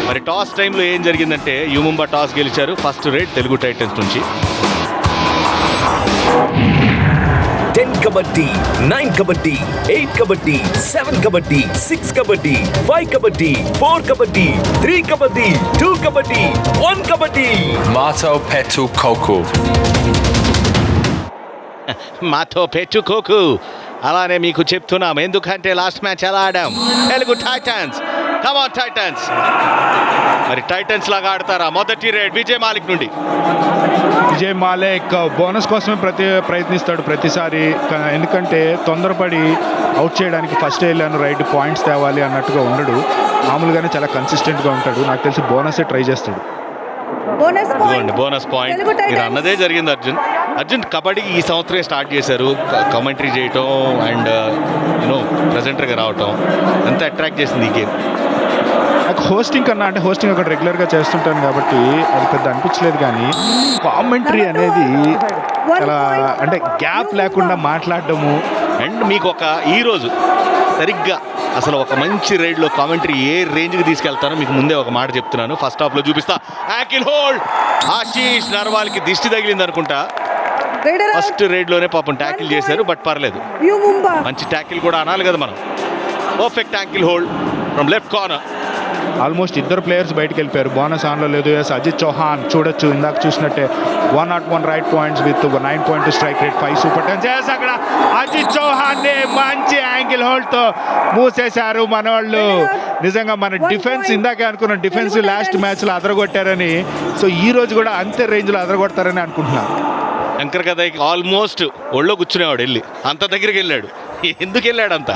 మరి టాస్ టైంలో ఏం జరిగిందంటే యు ముంబా టాస్ గెలిచారు. ఫస్ట్ రేట్ తెలుగు టైటన్స్ నుంచి. 10 kabaddi, 9 kabaddi, 8 kabaddi, 7 kabaddi, 6 kabaddi, 5 kabaddi, 4 kabaddi, 3 kabaddi, 2 kabaddi, 1 kabaddi. Mato Petu Koku. మాతో పెట్టుకోకు. అలానే మీకు చెప్తున్నాం ఎందుకంటే లాస్ట్ మ్యాచ్ ఎలా ఆడాం. తెలుగు టైటన్స్, కమాన్ టైటన్స్. మరి టైటన్స్ లాగా ఆడతారా? మొదటి రేట్ విజయ్ మాలిక్ నుండి. విజయ్ మాలిక్ బోనస్ కోసమే ప్రయత్నిస్తాడు ప్రతిసారి. ఎందుకంటే తొందరపడి అవుట్ చేయడానికి ఫస్ట్ వెళ్ళాను రైట్ పాయింట్స్ తేవాలి అన్నట్టుగా ఉండడు. మామూలుగానే చాలా కన్సిస్టెంట్గా ఉంటాడు. నాకు తెలిసి బోనసే ట్రై చేస్తాడు. బోనస్ పాయింట్ మీరు అన్నదే జరిగింది. అర్జున్ కబడ్డీ ఈ సంవత్సరమే స్టార్ట్ చేశారు. కామెంటరీ చేయటం అండ్ యూనో ప్రెజెంటర్గా రావటం ఎంత అట్రాక్ట్ చేసింది ఈ గేమ్. నాకు హోస్టింగ్ కన్నా అంటే హోస్టింగ్ అక్కడ రెగ్యులర్గా చేస్తుంటాను కాబట్టి అది పెద్ద అనిపించలేదు. కానీ కామెంటరీ అనేది చాలా అంటే గ్యాప్ లేకుండా మాట్లాడటము. అండ్ మీకు ఈరోజు సరిగ్గా అసలు ఒక మంచి రైడ్లో కామెంటరీ ఏ రేంజ్కి తీసుకెళ్తానో మీకు ముందే ఒక మాట చెప్తున్నాను. ఫస్ట్ హాఫ్లో చూపిస్తా. యాంకిల్ హోల్డ్ ఆశీష్ నర్వాల్కి దిష్టి తగిలింది అనుకుంటా. ఫస్ట్ రైడ్లోనే పాపం ట్యాకిల్ చేశారు. బట్ పర్లేదు, మంచి ట్యాకిల్ కూడా అనాలి కదా మనం. Perfect ankle hold from left corner. Almost ఇద్దరు ప్లేయర్స్ బయటకు వెళ్ళిపోయారు. బోనస్ ఆన్లో లేదు. ఎస్ అజిత్ చౌహాన్ చూడొచ్చు ఇందాక చూసినట్టే 101 right points with 9.2 strike rate, 5 super tens. Yes అక్కడ అజిత్ చౌహాన్ ని మంచి యాంగిల్ హోల్డ్తో మూసేశారు మనవాళ్ళు. నిజంగా మన డిఫెన్స్ ఇందాకే అనుకున్నాం డిఫెన్స్ లాస్ట్ మ్యాచ్లో అదరగొట్టారని. సో ఈ రోజు కూడా అంతే రేంజ్లో అదరగొడతారని అనుకుంటున్నాను. శంకర్ కదా ఆల్మోస్ట్ ఒళ్ళో కూర్చునేవాడు వెళ్ళి అంత దగ్గరికి వెళ్ళాడు. ఎందుకు వెళ్ళాడు అంత?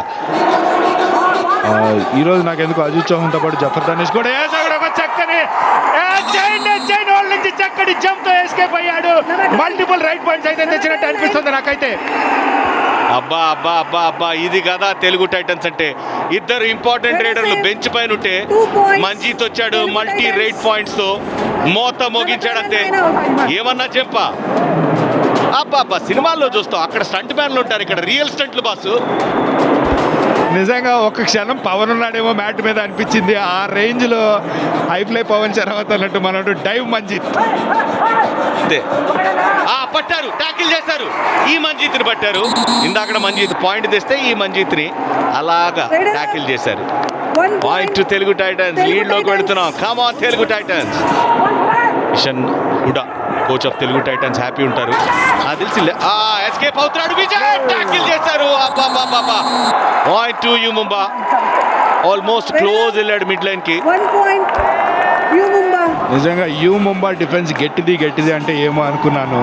ఈరోజు నాకు ఎందుకు అజిత్ చౌహాన్తో పాటు జఫర్ దానిష్ కూడా ఒక చక్కని నుంచి చక్కటి జంప్తో ఎస్కేప్ అయ్యాడు. మల్టిపుల్ రైట్ పాయింట్స్ అయితే తెచ్చినట్టు అనిపిస్తుంది నాకైతే. అబ్బా అబ్బా అబ్బా అబ్బా, ఇది కదా తెలుగు టైటన్స్ అంటే. ఇద్దరు ఇంపార్టెంట్ రైడర్లు బెంచ్ పైన ఉంటే మంజీత్ వచ్చాడు మల్టీ రైట్ పాయింట్స్ తో మోత మోగించాడంతే. ఏమన్నా చెప్పా? అబ్బా అబ్బా, సినిమాల్లో చూస్తాం అక్కడ స్టంట్ మ్యాన్లు ఉంటారు, ఇక్కడ రియల్ స్టంట్లు బాసు. నిజంగా ఒక్క క్షణం పవన్ ఉన్నాడేమో మ్యాట్ మీద అనిపించింది. ఆ రేంజ్లో హైఫ్లై పవన్ శరవత్ అన్నట్టు మనోడు డైవ్ మంజిత్. పట్టారు, ట్యాకిల్ చేశారు. ఈ మంజీత్ని పట్టారు. ఇందాక మంజీత్ పాయింట్ తెస్తే ఈ మంజీత్ని అలాగా ట్యాకిల్ చేశారు. Point Telugu Titans. లీడ్ లోకి వెళుతున్నాం. Come on Telugu Titans. Kishan Hooda coach of Telugu Titans happy ఉంటారు నాకు తెలిసి. ఎస్కేప్ అవుతున్నాడు విజయ్, ట్యాకిల్ చేశారు. Point to U Mumba. Almost close వెళ్ళాడు మిడ్ లైన్ కి. నిజంగా యు ముంబా డిఫెన్స్ గట్టిది అంటే ఏమో అనుకున్నాను.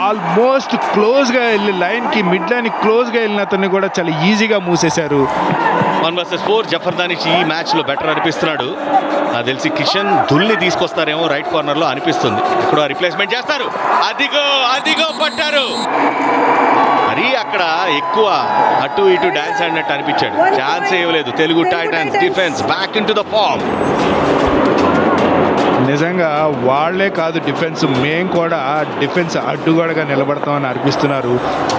ఆల్మోస్ట్ క్లోజ్గా వెళ్ళి లైన్కి మిడ్ లైన్ క్లోజ్గా వెళ్ళిన అతన్ని కూడా చాలా ఈజీగా మూసేశారు. 1 vs 4 జఫర్ దానిష్ ఈ మ్యాచ్లో బెటర్ అనిపిస్తున్నాడు నాకు తెలిసి. కిషన్ ధుల్ని తీసుకొస్తారేమో రైట్ కార్నర్లో అనిపిస్తుంది. ఇక్కడ రిప్లేస్మెంట్ చేస్తారు. అదిగో పట్టారు. మరి అక్కడ ఎక్కువ అటు ఇటు డాన్స్ ఆడినట్టు అనిపించాడు. ఛాన్స్ ఇవ్వలేదు Telugu Titans defence. Back in to the form. నిజంగా వాళ్లే కాదు డిఫెన్స్, మేము కూడా డిఫెన్స్ అడ్డుగోడగా నిలబడతామని అనిపిస్తున్నారు.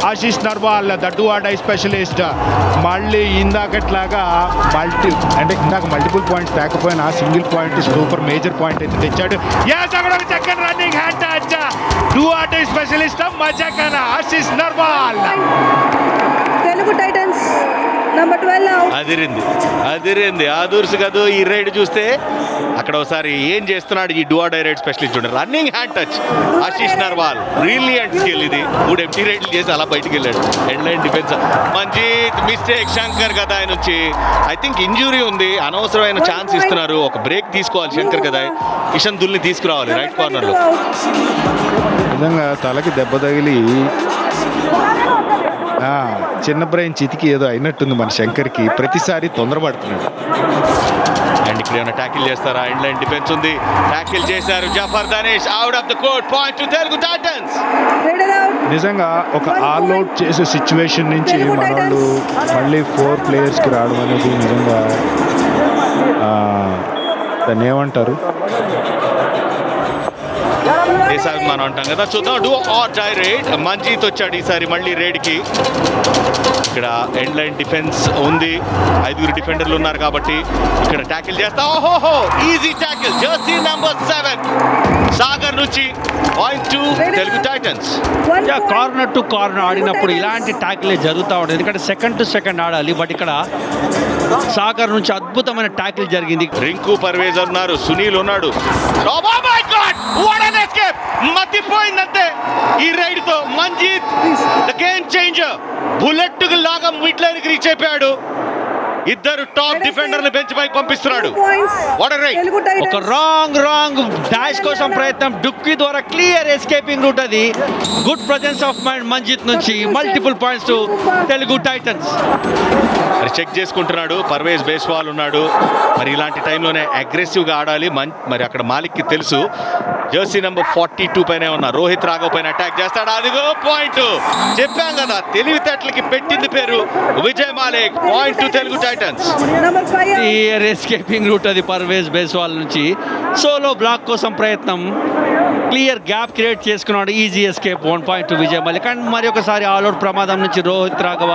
ఆశీష్ నర్వాల్ దట్టు ఆడై స్పెషలిస్ట్ మళ్ళీ ఇందాకట్లాగా ఇందాక మల్టిపుల్ పాయింట్స్ తేకపోయినా single point super major point అయితే తెచ్చాడు. Second running hand touch two ఆడై స్పెషలిస్ట్ మజాకన ఆశీష్ నర్వాల్. తెలుగు టైటన్స్ నంబర్ 12 అదిరింది ఆదూర్స్ కాదు. ఈ రైడ్ చూస్తే అక్కడ ఒకసారి ఏం చేస్తున్నాడు ఈ do or die raid specialist చూడండి. Running hand touch Ashish Narwal. Brilliant skill ఇది. 3 ఎంటీ రైడ్లు చేసి అలా బయటికి వెళ్ళాడు. Head line defence. Manjeet mistake. Shankar Gadai నుంచి ఐ థింక్ ఇంజురీ ఉంది. అనవసరమైన ఛాన్స్ ఇస్తున్నారు. ఒక బ్రేక్ తీసుకోవాలి శంకర్ గదాయ్. కిషన్ దుల్ని తీసుకురావాలి రైట్ కార్నర్లో. నిజంగా తలకి దెబ్బ తగిలి చిన్న బ్రెయిన్ చితికి ఏదో అయినట్టుంది మన శంకర్కి. ప్రతిసారి తొందరపడుతున్నాడు. అండ్ ఇక్కడ ఏమైనా ట్యాకిల్ చేస్తారా? ఎండ్ లైన్ డిఫెన్స్ ఉంది, ట్యాకిల్ చేశారు. Zafar Danesh out of the court. Point to Telugu Titans. Rated out. నిజంగా ఒక ఆల్ అవుట్ చేసే సిచ్యువేషన్ నుంచి మనోళ్ళు మళ్ళీ 4 ప్లేయర్స్కి రావడం అనేది నిజంగా దాన్ని ఏమంటారు, దేశాభిమానం అంటాం కదా. చూద్దాం do or die raid. Manjeet వచ్చాడు ఈసారి మళ్ళీ రైడ్కి. ఇక్కడ ఎండ్ లైన్ డిఫెన్స్ ఉంది, 5 డిఫెండర్లు ఉన్నారు కాబట్టి ఇక్కడ ట్యాకిల్ చేస్తా. ఓహోహో, easy tackle. Jersey number 7 Sagar నుంచి. Point to Telugu Titans. Corner to corner ఆడినప్పుడు ఇలాంటి ట్యాకిలే జరుగుతూ ఉంటుంది, ఎందుకంటే సెకండ్ టు సెకండ్ ఆడాలి. బట్ ఇక్కడ సాగర్ నుంచి అద్భుతమైన ట్యాకిల్ జరిగింది. రింకు పర్వేజ్ ఉన్నారు, సునీల్ ఉన్నాడు. Oh my God! What an escape! మతిపోయిందంతే ఈ రైడ్ తో. Manjeet the game changer. Bullet లాగా మిడ్ లైన్ కి రీచ్ అయిపోయాడు. ఇద్దరు టాప్ డిఫెండర్లు బెంచ్ పైకి పంపిస్తున్నాడు. What a raid! Telugu Titans. ఒక రాంగ్ డాష్ కోసం ప్రయత్నం, డుక్కి ద్వారా క్లియర్ ఎస్కేపింగ్ రూట్. అది good presence of mind Manjit నుంచి. Multiple points to Telugu Titans. మరి చెక్ చేసుకుంటున్నాడు. పర్వేజ్ బేస్వాల్ ఉన్నాడు. మరి ఇలాంటి టైంలోనే అగ్రెసివ్గా ఆడాలి. మరి అక్కడ మాలిక్కి తెలుసు. జెర్సీ నెంబర్ 42 పైనే ఉన్న రోహిత్ రాఘవ్ పైన అటాక్ చేస్తాడు. అదిగో పాయింట్. చెప్పాం కదా, తెలివితేటలకి పెట్టింది పేరు Vijay Malik. Point to Telugu Titans. Number 5. Clear escaping route అది పర్వేజ్ బేస్వాల్ నుంచి. సోలో బ్లాక్ కోసం ప్రయత్నం, క్లియర్ గ్యాప్ క్రియేట్ చేసుకున్నాడు. Easy escape. 1 point to Vijay Malik. And మరి ఒకసారి ఆల్అౌట్ ప్రమాదం నుంచి రోహిత్ రాఘవ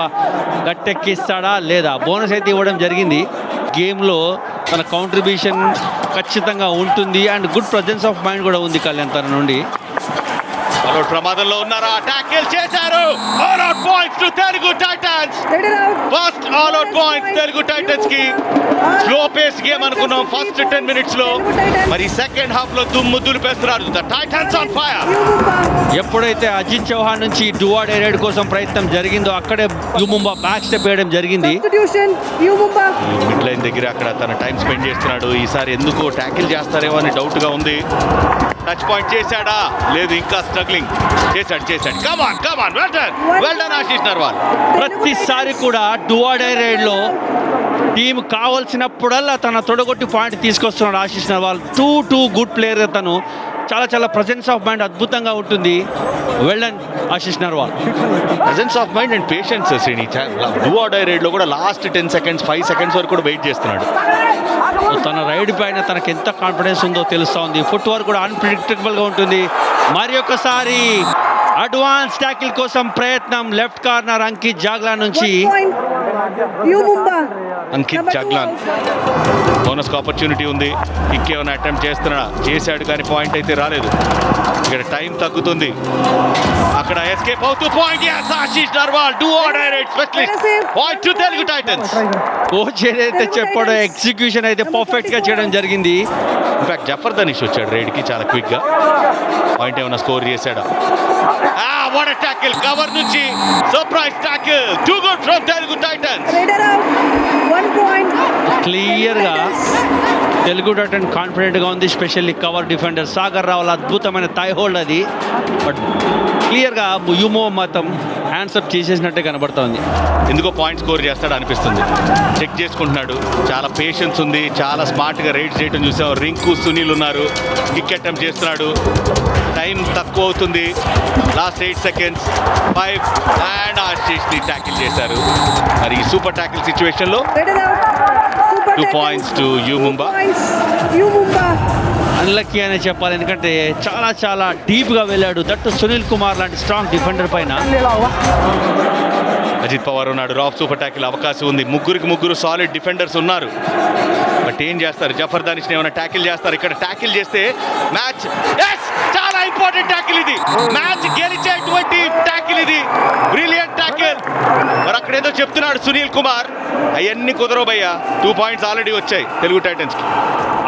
గట్టెక్కిస్తాడా లేదా? బోనస్ అయితే ఇవ్వడం జరిగింది. గేమ్లో తన కాంట్రిబ్యూషన్ ఖచ్చితంగా ఉంటుంది. And good presence of mind కూడా ఉంది కళ్యాణ్ తన నుండి. ఆల్అౌట్ ప్రమాదంలో ఉన్నారా? ట్యాకిల్ చేశారు. All out points to Telugu Titans. Rated out. First all out point Telugu Titans కి. స్లో పేస్ గేమ్ అనుకున్నాం ఫస్ట్ 10 మినిట్స్ లో. మరి సెకండ్ హాఫ్ లో దుమ్ము దులిపేస్తున్నారు. The Titans on fire. Yumumba. ఎప్పుడైతే అజిత్ చౌహాన్ నుంచి డువాడే రైడ్ కోసం ప్రయత్నం జరిగిందో అక్కడే యుముంబా బ్యాక్ స్టెప్ వేయడం జరిగింది. Substitution. Yumumba. మిడ్ లైన్ దగ్గర అక్కడ తన టైం స్పెండ్ చేస్తున్నాడు. ఈసారి ఎందుకు ట్యాకిల్ చేస్తారేమో అని డౌట్ గా ఉంది. టచ్ పాయింట్ చేశాడా? లేదు, ఇంకా స్ట్రగ్లింగ్. చేశాడు. కమాన్ వెల్ డన్ ఆశీష్ నర్వాల్. ప్రతిసారి కూడా డువాడే రైడ్ లో టీం కావాల్సినప్పుడల్లా తన తొడగొట్టి పాయింట్ తీసుకొస్తున్నాడు Ashish Narwal. Too good player. తను చాలా ప్రజెన్స్ ఆఫ్ మైండ్ అద్భుతంగా ఉంటుంది. Well done Ashish Narwal. Presence of mind and patience Srini. Do or die raid లో కూడా లాస్ట్ 10 సెకండ్స్ 5 సెకండ్స్ వరకు కూడా వెయిట్ చేస్తున్నాడు. తన రైడ్ పైన తనకి ఎంత కాన్ఫిడెన్స్ ఉందో తెలుస్తూ ఉంది. ఫుట్ వర్క్ కూడా అన్ప్రిడిక్టబుల్ గా ఉంటుంది. మరి ఒకసారి అడ్వాన్స్ ట్యాకిల్ కోసం ప్రయత్నం. లెఫ్ట్ కార్నర్ అంకిత్ జాగ్లా నుంచి. 1 point. Yumumba. Ankit Jaglan. Bonus opportunity ఉంది. కిక్ ఏమైనా అటెంప్ట్ చేశాడు కానీ పాయింట్ అయితే రాలేదు. ఇక్కడ టైం తగ్గుతుంది. అక్కడ ఎస్కేప్ అవుతూ point. Ashish Narwal do or die raid specialist. Point to Telugu Titans. Coach ఏదైతే చెప్పాడో ఎగ్జిక్యూషన్ అయితే పర్ఫెక్ట్ గా చేయడం జరిగింది. ఇన్ఫాక్ట్ జఫర్ దనీష్ వచ్చాడు రైడ్ కి చాలా క్విక్ గా. పాయింట్ ఏమైనా స్కోర్ చేశాడా? What a tackle. కవర్ నుంచి surprise tackle. Too good from Telugu Titans. Rated out. 1 point. Clear గా తెలుగు టైటన్ కాన్ఫిడెంట్ గా ఉంది. Specially cover defender Sagar Ravula అద్భుతమైన థై హోల్డ్ అది. బట్ క్లియర్ గా యుమో మాత్రం హ్యాండ్స్ అప్ చేసేసినట్టే కనబడుతోంది. ఎందుకో పాయింట్ స్కోర్ చేస్తాడు అనిపిస్తుంది. చెక్ చేసుకుంటున్నాడు. చాలా పేషెన్స్ ఉంది. చాలా స్మార్ట్ గా రైడ్ చేయడం చూసాం. రింకు సునీల్ ఉన్నారు. కిక్ అటెంప్ట్ చేస్తున్నాడు. టైం తక్కువ అవుతుంది. Last 8 seconds. 5 అండ్ ఆశీష్ ని ట్యాకిల్ చేశారు. మరి ఈ సూపర్ ట్యాకిల్ సిచ్యువేషన్ లో Rated out. Super 2 tackle. points to Yumumba. 2 points. Yumumba. Unlucky అనే చెప్పాలి, ఎందుకంటే చాలా డీప్ గా వెళ్ళాడు. దట్టు సునీల్ కుమార్ లాంటి స్ట్రాంగ్ డిఫెండర్ పైన. అజిత్ పవార్ ఉన్నాడు. రాఫ్ సూపర్ ట్యాకిల్ అవకాశం ఉంది. ముగ్గురు సాలిడ్ డిఫెండర్స్ ఉన్నారు. బట్ ఏం చేస్తారు? జఫర్ దానిష్ ఏమైనా ట్యాకిల్ చేస్తారు. ఇక్కడ ట్యాకిల్ చేస్తే మ్యాచ్. చాలా ఇంపార్టెంట్ ట్యాకిల్ ఇది. మ్యాచ్ గెలిచేటువంటి ట్యాకిల్ ఇది. Brilliant tackle. మరి అక్కడ ఏదో చెప్తున్నాడు సునీల్ కుమార్. అవన్నీ కుదరవు భయ్యా. 2 పాయింట్స్ ఆల్రెడీ వచ్చాయి తెలుగు టైటన్స్ కి.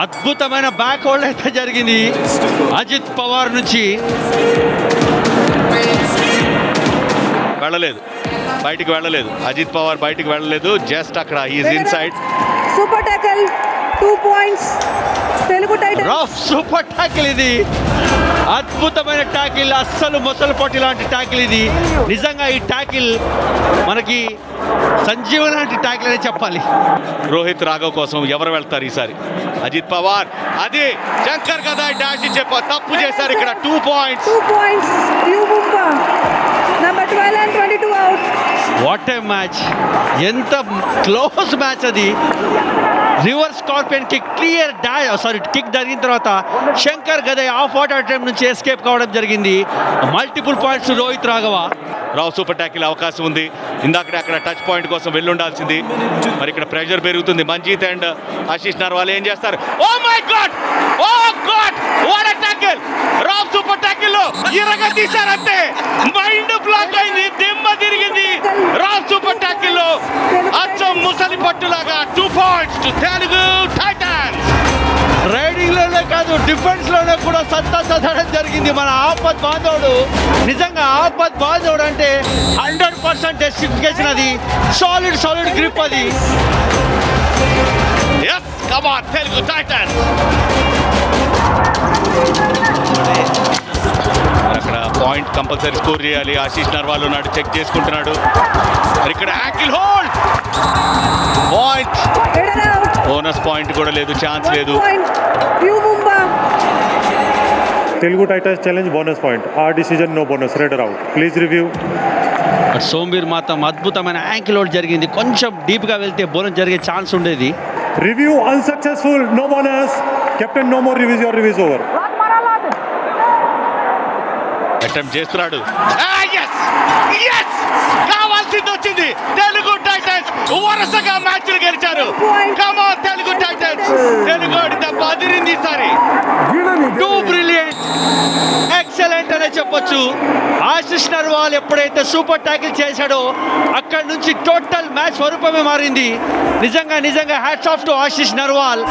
అద్భుతమైన బ్యాక్ హోల్డ్ అయితే జరిగింది అజిత్ పవార్ నుంచి. బయటికి వెళ్ళలేదు. అజిత్ పవార్ బయటికి వెళ్ళలేదు. జస్ట్ అక్కడ is in side. Super tackle. 2 points. Telugu Titans. Rough super tackle ఇది, అద్భుతమైన ట్యాకిల్, అస్సలు మొసలు పొట్టి లాంటి ట్యాకిల్ ఇది. నిజంగా ఈ ట్యాకిల్ మనకి సంజీవ లాంటి ట్యాకిల్ అని చెప్పాలి. రోహిత్ రాఘవ్ కోసం ఎవరు వెళ్తారు ఈసారి? అజిత్ పవార్, అది శంకర్ కదా డాష్ తప్పు చేశారు ఇక్కడ. 2 points. 2 points. U Mumba. Number 12 and 22 out. What a match, ఎంత క్లోజ్ మ్యాచ్ అది. Reverse scorpion kick, clear kick జరిగిన తర్వాత శంకర్ గదే ఆఫ్ వాటర్ అటెంప్ట్ నుంచి ఎస్కేప్ కావడం జరిగింది. Multiple points Rohit Raghav. రావు సూపర్ ట్యాకిల్ అవకాశం ఉంది. ఇందాక అక్కడ టచ్ పాయింట్ కోసం వెళ్ళుండాల్సింది. మరి ఇక్కడ ప్రెషర్ పెరుగుతుంది. మంజీత్ అండ్ ఆశీష్ నర్వాల్ ఏం చేస్తారు? Oh my god, oh god, what a tackle! రావు సూపర్ ట్యాకిల్ లో ఇరగ తీశారంతే, మైండ్ బ్లాక్ అయింది, దిమ్మ తిరిగింది. రావు సూపర్ ట్యాకిల్ లో అచ్చం ముసలి పట్టులాగా 2 points to Telugu Titans. Riding లోనే కాదు, డిఫెన్స్ లోనే కూడా సత్తా సదడం జరిగింది మన ఆపద్ బాంధవుడు. నిజంగా ఆపద్ బాంధవుడు అంటే 100% జస్టిఫికేషన్. అది సాలిడ్ గ్రిప్ అది. Yes, come on, Telugu Titans. అక్కడ పాయింట్ కంపల్సరీ స్కోర్ చేయాలి. ఆశీష్ నర్వాల్ ఉన్నాడు, చెక్ చేసుకుంటున్నాడు. మరి ఇక్కడ ankle hold, point, Headed out. Bonus point కూడా లేదు, ఛాన్స్ 1 లేదు. point. U Mumba. Telugu Titans challenge bonus point. Our decision no bonus. Raider out. Please review. Sombir మాత్రం అద్భుతమైన యాంకిల్ హోల్డ్ జరిగింది. కొంచెం డీప్గా వెళ్తే బోనస్ జరిగే ఛాన్స్ ఉండేది. Review unsuccessful. No bonus. Captain, no more reviews. Your review is over. Attempt చేస్తున్నాడు. కావాల్సింది వచ్చింది. తెలుగు టైటన్స్ వరుసగా మ్యాచ్లు గెలిచారు. Come on Telugu Titans. Telugu దెబ్బ అదిరింది ఈసారి. టూ బ్రిలియంట్, ఎక్సలెంట్ అనే చెప్పొచ్చు. ఆశిష్ నర్వాల్ ఎప్పుడైతే సూపర్ ట్యాకిల్ చేశాడో అక్కడి నుంచి టోటల్ మ్యాచ్ స్వరూపమే మారింది. నిజంగా hats off to Ashish Narwal.